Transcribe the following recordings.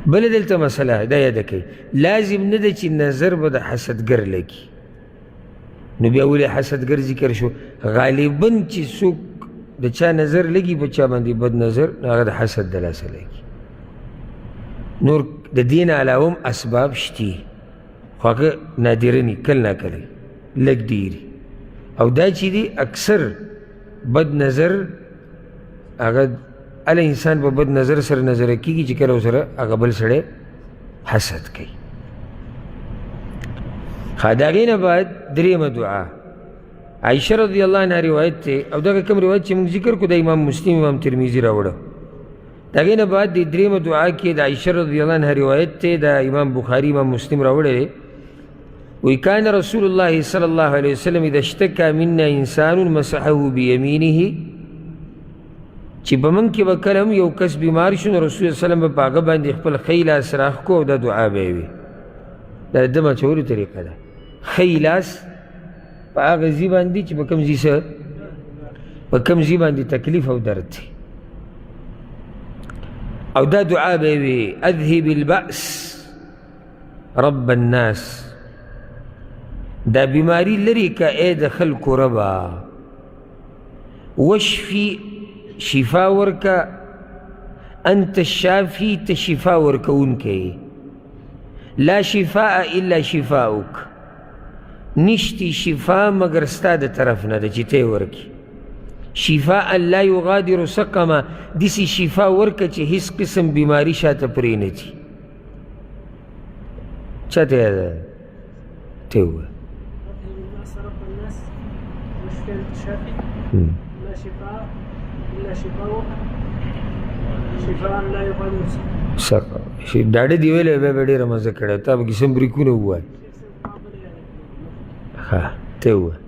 بل دلته مسله دا یاده کوي لازم نه ده چې نظر به د حسدګر لګي نو بیا ولې حسدګر ذکر شو غالبا چې څوک د چا نظر لګي په چا باندې بد نظر نو هغه د حسد د لاسه لګي نور د دین علاوه هم اسباب شتي خو هغه نادره ني کله ناکله لږ ډېري او دا چې دي اکثر بد نظر هغه ال انسان په بد نظر سره نظر کیږي چې کله سره هغه بل سره حسد کوي خداغینه بعد دریمه دعا عائشہ رضی اللہ عنہ روایت ته او دا کوم روایت چې موږ ذکر کو د امام مسلم امام ترمذی راوړو داغینه بعد د دریمه دعا کې د عائشہ رضی اللہ عنہ روایت ته د امام بخاری امام مسلم راوړل وی کان رسول الله صلی الله علیه وسلم اذا اشتكى منا انسان مسحه بيمينه چې په من کې به کله هم یو کس بیمار شو نو رسول الله سلم به په هغه باندې خپل ښی لاس راښ کو او دا دعا به یې وي دا د دم اچولو طریقه ده ښی لاس په هغه ځای باندې چې په کوم ځای څه په کوم ځای باندې تکلیف او درد دی او دا دعا به یې وي اذهب البأس رب الناس دا بیماری لري که ای د خلکو ربا وشفي شفا ورکا انت الشافی تشفا ورکون کے لا شفاء الا شفاؤک نشتی شفا مگر ستا د طرف نه ده چې ته ورکی شفاء لا یغادر سقما دسی شفا ورکا چې هیڅ قسم بیماری شاته پرې نه تي چاته یاده ته ووایه سقا ډاډه دی ویلی بیا به ډېره مزه کړی تا به قسم بریکونه ووایه ښه ته یې ووایه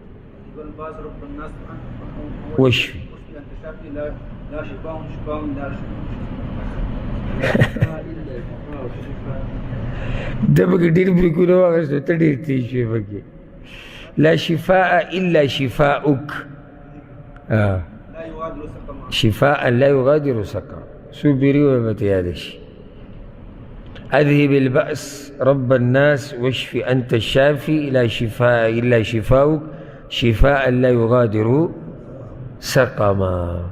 وشفي ده پکې ډېر بریکونه واخېستو ته ډېر تېز شوې پکې لا شفاء الا شفاؤک شفاء لا يغادر سقما سو بیری و بت یادش اذهب البأس رب الناس واشفي انت الشافي لا شفاء الا شفاؤك شفاء لا يغادر سقما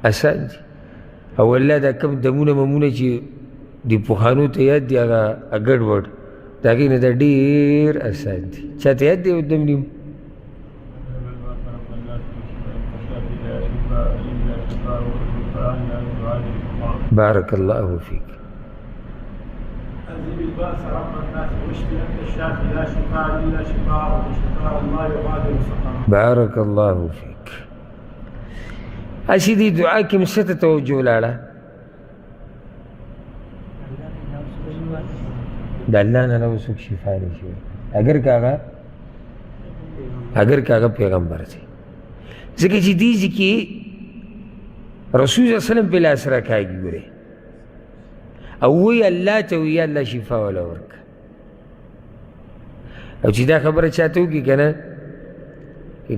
اسان دي او الله دا کم دمونه ممونه چې دی پوخانو ته یاد دی هغه ګډوډ دا کې نه دا ډېر اسان دي چاته یاد دی دم نیم بارك الله فيك أذهب البأس رب الناس واشفي أنت الشافي لا شفاء إلا شفاءك شفاء الله يغادر سقما بارك الله فيك أسيدي دعاكم ستتوجه لالا دلانا لو سوک شفاء نشوي اگر کاغا پیغمبر تھے ځکه چې دې ځکه رسول صلی الله علیه وسلم په لاس راکاږي ګوره او وی الله ته وی الله شفا ولا ورک او چې دا خبره چاته وکړي که نه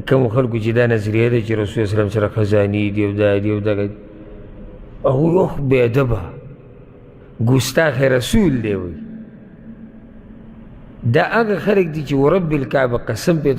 کوم خلکو چې دا نظریه ده چې رسول صلی الله علیه وسلم سره خزاني دي او دا دي او دغه هغوی اوخ بې ادبه ګستاخ رسول دی وی دا هغه خلک دي چې ورب الکعبه قسم پې